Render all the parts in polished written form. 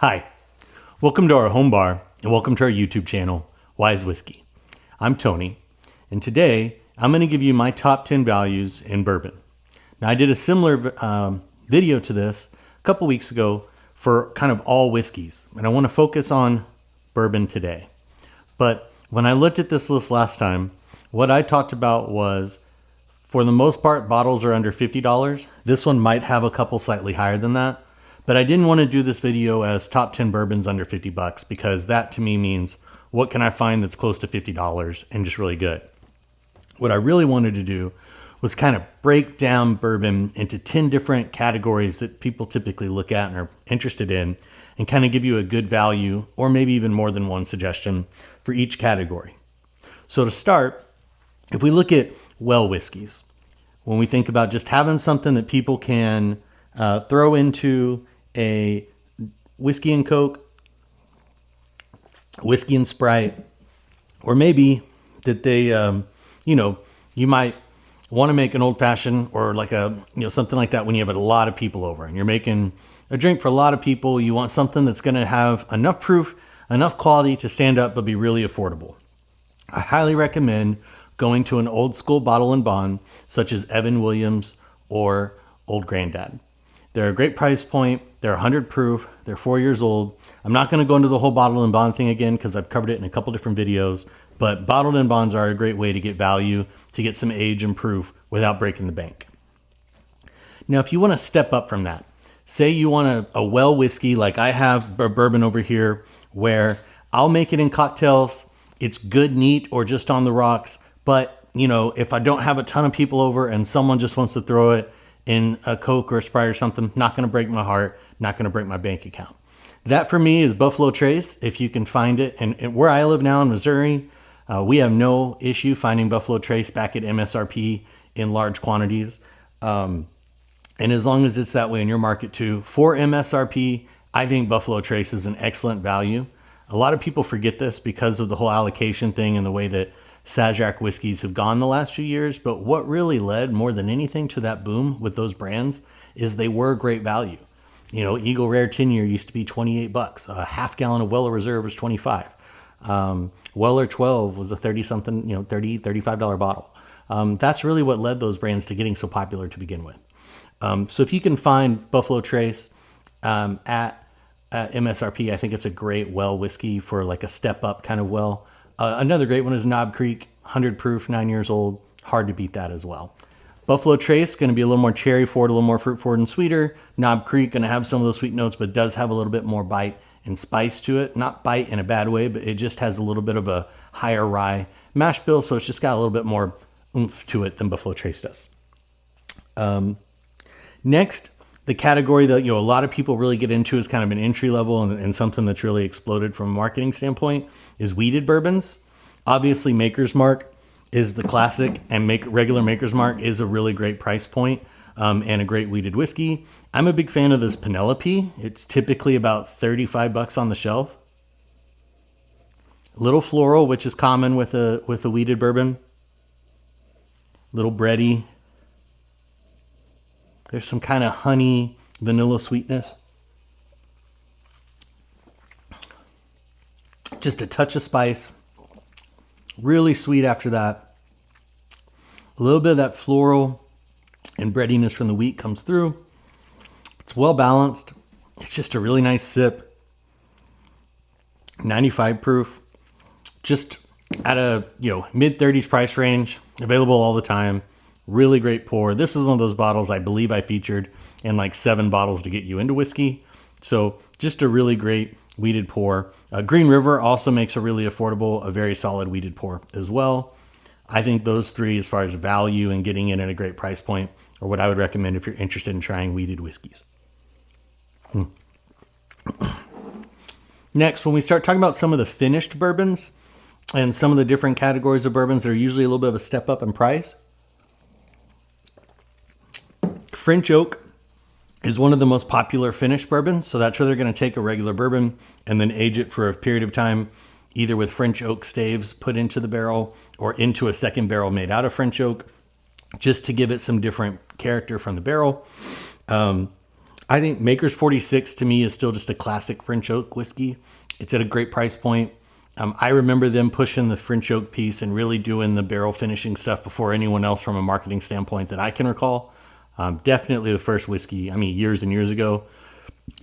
Hi, welcome to our home bar and welcome to our YouTube channel, Wise Whiskey. I'm Tony, and today I'm going to give you my top 10 values in bourbon. Now, I did a similar video to this a couple weeks ago for kind of all whiskeys, and I want to focus on bourbon today. But when I looked at this list last time, what I talked about was, for the most part, bottles are under $50. This one might have a couple slightly higher than that. But I didn't want to do this video as top 10 bourbons under 50 bucks because that to me means what can I find that's close to $50 and just really good. What I really wanted to do was kind of break down bourbon into 10 different categories that people typically look at and are interested in, and kind of give you a good value or maybe even more than one suggestion for each category. So to start, if we look at well whiskeys, when we think about just having something that people can throw into a whiskey and Coke, whiskey and Sprite, or maybe that they, you might want to make an old fashioned or like something like that when you have a lot of people over and you're making a drink for a lot of people. You want something that's going to have enough proof, enough quality to stand up, but be really affordable. I highly recommend going to an old school bottle and bond, such as Evan Williams or Old Granddad. They're a great price point. They're 100 proof. They're 4 years old. I'm not going to go into the whole bottle and bond thing again because I've covered it in a couple different videos, but bottled and bonds are a great way to get value, to get some age and proof without breaking the bank. Now, if you want to step up from that, say you want a well whiskey, like I have a bourbon over here where I'll make it in cocktails. It's good, neat, or just on the rocks. But, if I don't have a ton of people over and someone just wants to throw it in a Coke or a Sprite or something, not going to break my heart, not going to break my bank account. That for me is Buffalo Trace, if you can find it. And where I live now in Missouri, we have no issue finding Buffalo Trace back at MSRP in large quantities. And as long as it's that way in your market too, for MSRP, I think Buffalo Trace is an excellent value. A lot of people forget this because of the whole allocation thing and the way that Sazerac whiskeys have gone the last few years. But what really led more than anything to that boom with those brands is they were great value. Eagle Rare 10-year used to be 28 bucks. A half gallon of Weller Reserve was 25. Weller 12 was a 30 something, $35 bottle. That's really what led those brands to getting so popular to begin with. So if you can find Buffalo Trace at MSRP, I think it's a great well whiskey for like a step up kind of well. Another great one is Knob Creek, 100 proof, 9 years old. Hard to beat that as well. Buffalo Trace, going to be a little more cherry forward, a little more fruit forward and sweeter. Knob Creek, going to have some of those sweet notes, but does have a little bit more bite and spice to it. Not bite in a bad way, but it just has a little bit of a higher rye mash bill, so it's just got a little bit more oomph to it than Buffalo Trace does. Next, the category that a lot of people really get into is kind of an entry level and something that's really exploded from a marketing standpoint is weeded bourbons. Obviously, Maker's Mark is the classic, and regular Maker's Mark is a really great price point and a great weeded whiskey. I'm a big fan of this Penelope. It's typically about 35 bucks on the shelf. Little floral, which is common with a weeded bourbon. Little bready. There's some kind of honey, vanilla sweetness. Just a touch of spice. Really sweet after that. A little bit of that floral and breadiness from the wheat comes through. It's well balanced. It's just a really nice sip. 95 proof. Just at a mid-30s price range. Available all the time. Really great pour. This is one of those bottles I believe I featured in like 7 bottles to get you into whiskey. So just a really great weeded pour. Green River also makes a really affordable, a very solid weeded pour as well. I think those three, as far as value and getting in at a great price point, are what I would recommend if you're interested in trying weeded whiskeys. Next, when we start talking about some of the finished bourbons and some of the different categories of bourbons that are usually a little bit of a step up in price, French Oak is one of the most popular finished bourbons. So that's where they're going to take a regular bourbon and then age it for a period of time, either with French oak staves put into the barrel or into a second barrel made out of French oak, just to give it some different character from the barrel. I think Maker's 46 to me is still just a classic French oak whiskey. It's at a great price point. I remember them pushing the French oak piece and really doing the barrel finishing stuff before anyone else from a marketing standpoint that I can recall. Definitely the first whiskey, I mean, years and years ago.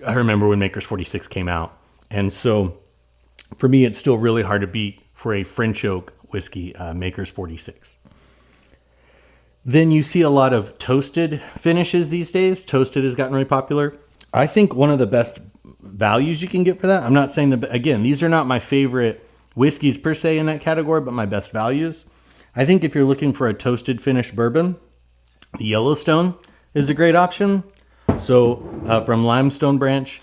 I remember when Maker's 46 came out. And so for me, it's still really hard to beat for a French oak whiskey, Maker's 46. Then you see a lot of toasted finishes these days. Toasted has gotten really popular. I think one of the best values you can get for that, I'm not saying that, again, these are not my favorite whiskeys per se in that category, but my best values. I think if you're looking for a toasted finished bourbon, the Yellowstone is a great option. So from Limestone Branch,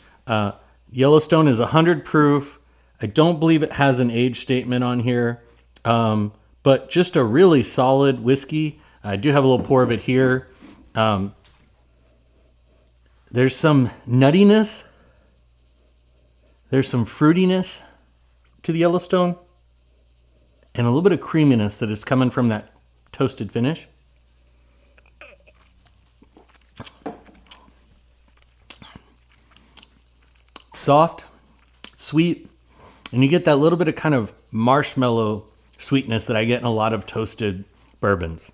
Yellowstone is 100 proof. I don't believe it has an age statement on here, but just a really solid whiskey. I do have a little pour of it here. There's some nuttiness. There's some fruitiness to the Yellowstone and a little bit of creaminess that is coming from that toasted finish. Soft, sweet, and you get that little bit of kind of marshmallow sweetness that I get in a lot of toasted bourbons.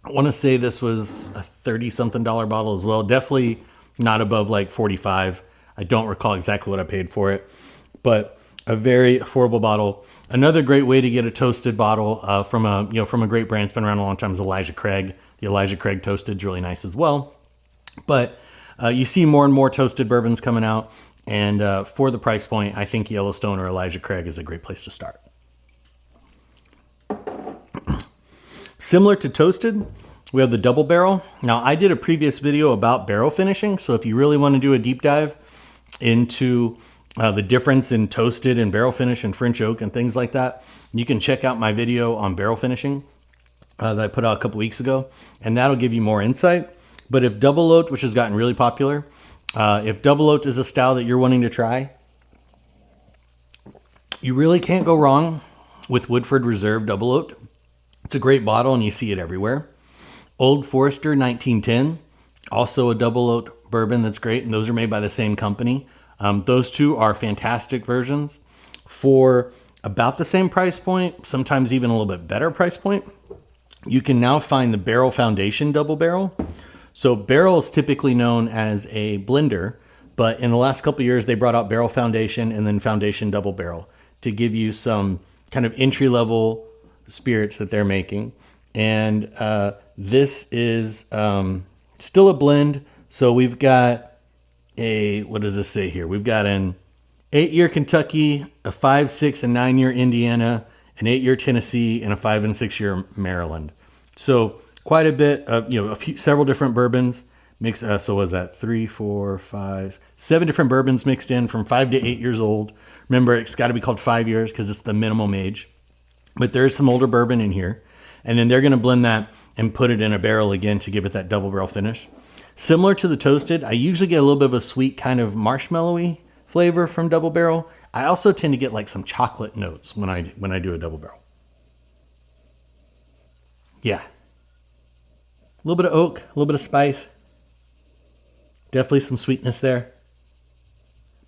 I want to say this was a $30-something bottle as well. Definitely not above like 45. I don't recall exactly what I paid for it, but a very affordable bottle. Another great way to get a toasted bottle from a great brand. It's been around a long time. Is Elijah Craig. The Elijah Craig toasted is really nice as well. But you see more and more toasted bourbons coming out, and for the price point, I think Yellowstone or Elijah Craig is a great place to start. Similar to toasted, we have the double barrel. Now, I did a previous video about barrel finishing, so if you really want to do a deep dive into the difference in toasted and barrel finish and French oak and things like that, you can check out my video on barrel finishing that I put out a couple weeks ago, and that'll give you more insight. But if double oaked, which has gotten really popular, if double oaked is a style that you're wanting to try, you really can't go wrong with Woodford Reserve double oaked. It's a great bottle and you see it everywhere. Old Forester 1910, also a double oaked bourbon that's great, and those are made by the same company. Those two are fantastic versions for about the same price point, sometimes even a little bit better price point. You can now find the Barrel Foundation double barrel. So Barrel is typically known as a blender, but in the last couple of years, they brought out Barrel Foundation and then Foundation double barrel to give you some kind of entry level spirits that they're making. And this is still a blend. So we've got what does this say here? We've got an 8-year Kentucky, a 5, 6, and 9-year Indiana, an 8-year Tennessee, and a 5 and 6-year Maryland. So quite a bit of, several different bourbons mixed. So was that 3, 4, 5, 7 different bourbons mixed in from 5 to 8 years old. Remember, it's got to be called 5 years because it's the minimum age. But there's some older bourbon in here. And then they're going to blend that and put it in a barrel again to give it that double barrel finish. Similar to the toasted, I usually get a little bit of a sweet kind of marshmallowy flavor from double barrel. I also tend to get like some chocolate notes when I do a double barrel. Yeah. A little bit of oak, a little bit of spice. Definitely some sweetness there.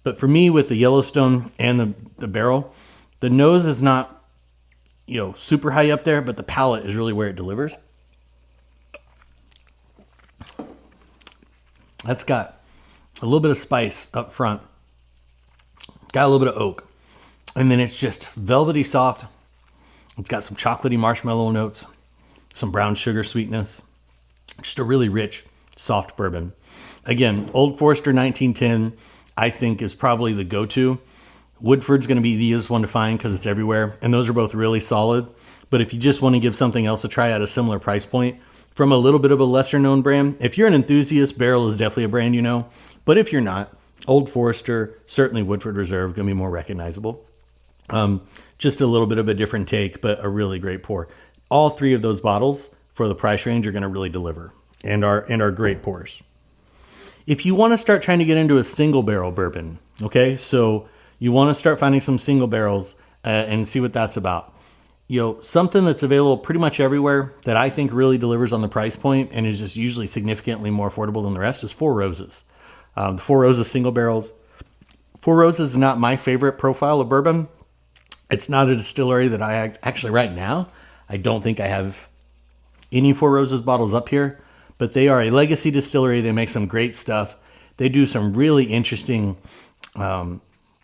But for me, with the Yellowstone and the barrel, the nose is not super high up there, but the palate is really where it delivers. That's got a little bit of spice up front. Got a little bit of oak. And then it's just velvety soft. It's got some chocolatey marshmallow notes, some brown sugar sweetness. Just a really rich, soft bourbon. Again, Old Forester 1910, I think, is probably the go-to. Woodford's going to be the easiest one to find because it's everywhere. And those are both really solid. But if you just want to give something else a try at a similar price point from a little bit of a lesser known brand, if you're an enthusiast, Barrel is definitely a brand you know. But if you're not, Old Forester, certainly Woodford Reserve, going to be more recognizable. Just a little bit of a different take, but a really great pour. All three of those bottles for the price range are going to really deliver and are great pours. If you want to start trying to get into a single barrel bourbon, okay, so you want to start finding some single barrels and see what that's about. Something that's available pretty much everywhere that I think really delivers on the price point and is just usually significantly more affordable than the rest is Four Roses. The Four Roses single barrels. Four Roses is not my favorite profile of bourbon. It's not a distillery that I actually right now, I don't think I have any Four Roses bottles up here, but they are a legacy distillery. They make some great stuff. They do some really interesting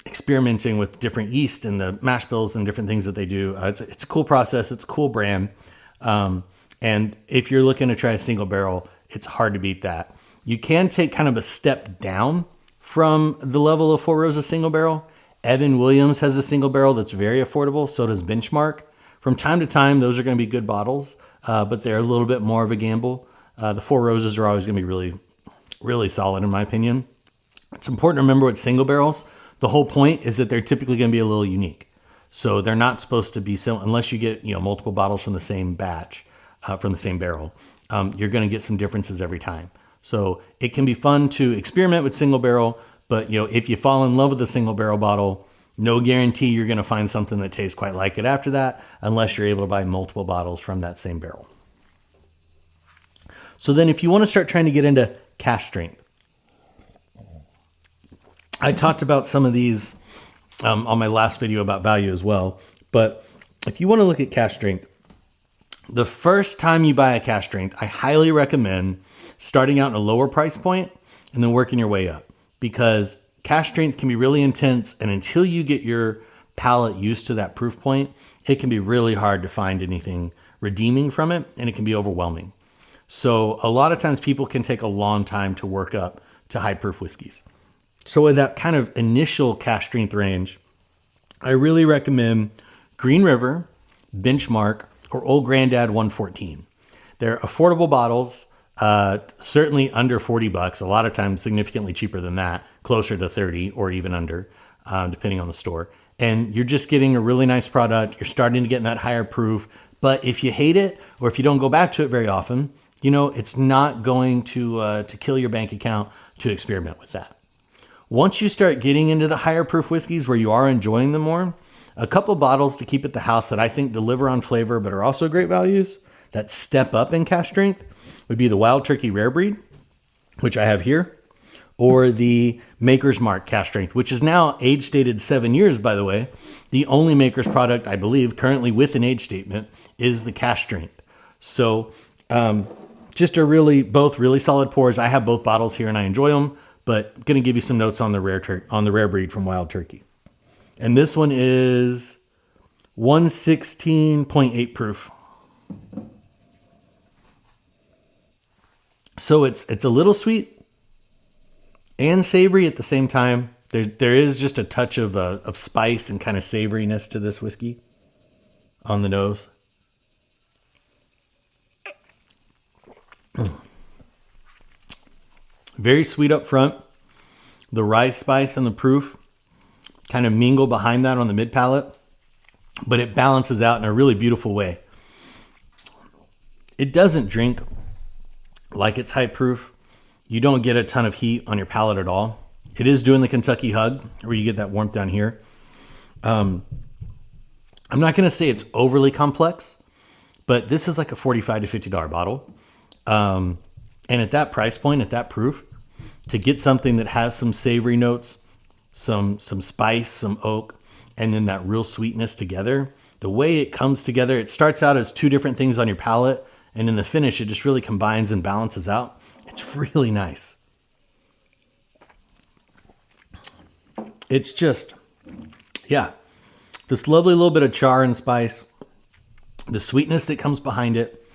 experimenting with different yeast and the mash bills and different things that they do. It's a cool process. It's a cool brand. And if you're looking to try a single barrel, it's hard to beat that. You can take kind of a step down from the level of Four Roses single barrel. Evan Williams has a single barrel that's very affordable. So does Benchmark. From time to time, those are going to be good bottles, but they're a little bit more of a gamble. The Four Roses are always going to be really, really solid in my opinion. It's important to remember with single barrels, the whole point is that they're typically going to be a little unique. So they're not supposed to be so unless you get multiple bottles from the same batch, from the same barrel. You're going to get some differences every time. So it can be fun to experiment with single barrel, but if you fall in love with a single barrel bottle, no guarantee you're going to find something that tastes quite like it after that, unless you're able to buy multiple bottles from that same barrel. So then if you want to start trying to get into cask strength, I talked about some of these on my last video about value as well. But if you want to look at cask strength, the first time you buy a cask strength, I highly recommend starting out in a lower price point and then working your way up, because cask strength can be really intense. And until you get your palate used to that proof point, it can be really hard to find anything redeeming from it. And it can be overwhelming. So a lot of times people can take a long time to work up to high proof whiskeys. So with that kind of initial cask strength range, I really recommend Green River, Benchmark, or Old Grandad 114. They're affordable bottles, certainly under $40. A lot of times significantly cheaper than that, closer to 30 or even under, depending on the store. And you're just getting a really nice product. You're starting to get in that higher proof. But if you hate it, or if you don't go back to it very often, it's not going to kill your bank account to experiment with that. Once you start getting into the higher proof whiskeys where you are enjoying them more, a couple bottles to keep at the house that I think deliver on flavor but are also great values that step up in cask strength would be the Wild Turkey Rare Breed, which I have here, or the Maker's Mark cask strength, which is now age stated 7 years, by the way. The only Maker's product, I believe, currently with an age statement is the cask strength. So just both really solid pours. I have both bottles here and I enjoy them. But I'm going to give you some notes on the rare breed from Wild Turkey. And this one is 116.8 proof. So it's a little sweet and savory at the same time. There is just a touch of spice and kind of savoriness to this whiskey on the nose. Very sweet up front. The rye spice and the proof kind of mingle behind that on the mid palate, but it balances out in a really beautiful way. It doesn't drink like it's high proof. You don't get a ton of heat on your palate at all. It is doing the Kentucky hug where you get that warmth down here. I'm not going to say it's overly complex, but this is like a $45 to $50 bottle. And at that price point, at that proof, to get something that has some savory notes, some spice, some oak, and then that real sweetness together, the way it comes together, it starts out as two different things on your palate, and in the finish, it just really combines and balances out. It's really nice. It's just, this lovely little bit of char and spice, the sweetness that comes behind it,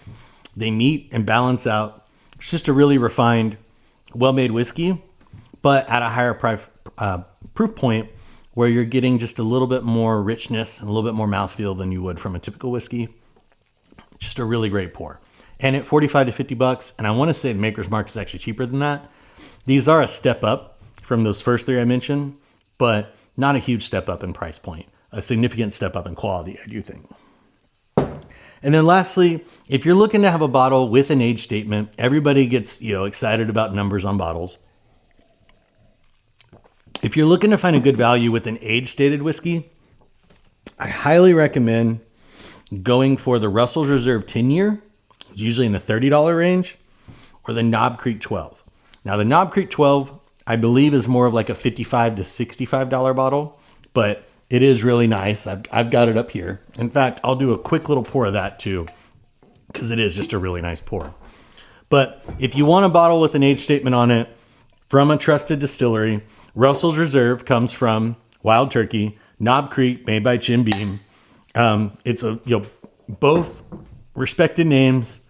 they meet and balance out. It's just a really refined, well-made whiskey, but at a higher proof point where you're getting just a little bit more richness and a little bit more mouthfeel than you would from a typical whiskey. Just a really great pour. And at $45 to $50, and I want to say the Maker's Mark is actually cheaper than that. These are a step up from those first three I mentioned, but not a huge step up in price point. A significant step up in quality, I do think. And then lastly, if you're looking to have a bottle with an age statement, everybody gets excited about numbers on bottles. If you're looking to find a good value with an age stated whiskey, I highly recommend going for the Russell's Reserve 10-year, usually in the $30 range, or the Knob Creek 12. Now the Knob Creek 12, I believe is more of like a $55 to $65 bottle, but it is really nice. I've got it up here. In fact, I'll do a quick little pour of that too, because it is just a really nice pour. But if you want a bottle with an age statement on it from a trusted distillery, Russell's Reserve comes from Wild Turkey, Knob Creek, made by Jim Beam. It's both respected names,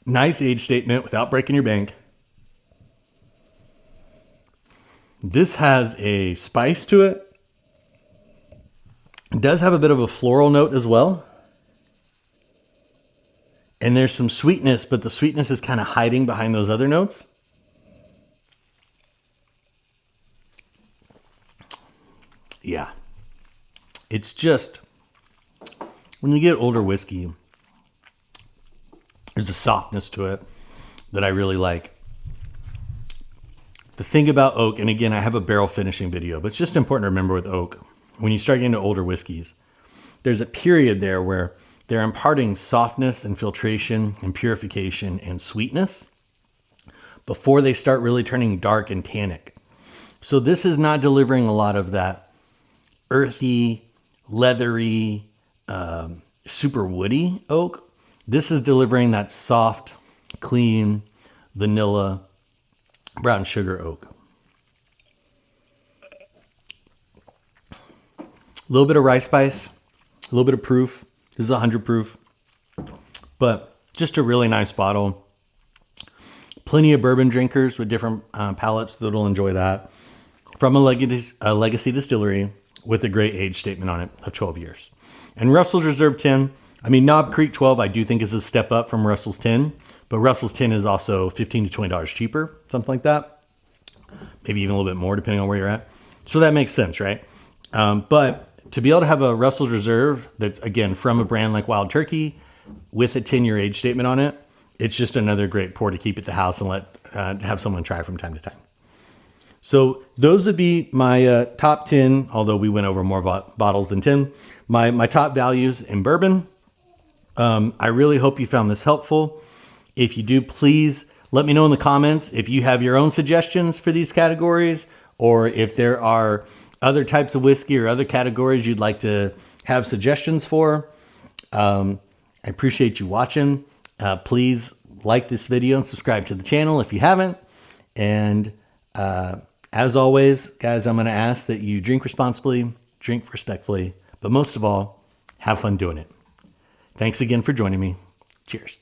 nice age statement without breaking your bank. This has a spice to it. It does have a bit of a floral note as well. And there's some sweetness, but the sweetness is kind of hiding behind those other notes. Yeah. It's just, when you get older whiskey, there's a softness to it that I really like. The thing about oak, and again, I have a barrel finishing video, but it's just important to remember with oak, when you start getting into older whiskeys, there's a period there where they're imparting softness and filtration and purification and sweetness before they start really turning dark and tannic. So this is not delivering a lot of that earthy, leathery, super woody oak. This is delivering that soft, clean, vanilla, brown sugar oak. A little bit of rice spice, a little bit of proof. This is 100 proof, but just a really nice bottle. Plenty of bourbon drinkers with different palates that'll enjoy that. From a legacy distillery with a great age statement on it of 12 years. And Russell's Reserve 10, I mean, Knob Creek 12, I do think is a step up from Russell's 10, but Russell's 10 is also $15 to $20 cheaper, something like that. Maybe even a little bit more depending on where you're at. So that makes sense, right? But to be able to have a Russell's Reserve that's, again, from a brand like Wild Turkey with a 10-year age statement on it, it's just another great pour to keep at the house and have someone try from time to time. So those would be my top 10, although we went over more bottles than 10. My top values in bourbon. I really hope you found this helpful. If you do, please let me know in the comments if you have your own suggestions for these categories, or if there are other types of whiskey or other categories you'd like to have suggestions for. I appreciate you watching. Please like this video and subscribe to the channel if you haven't. And as always, guys, I'm going to ask that you drink responsibly, drink respectfully, but most of all, have fun doing it. Thanks again for joining me. Cheers.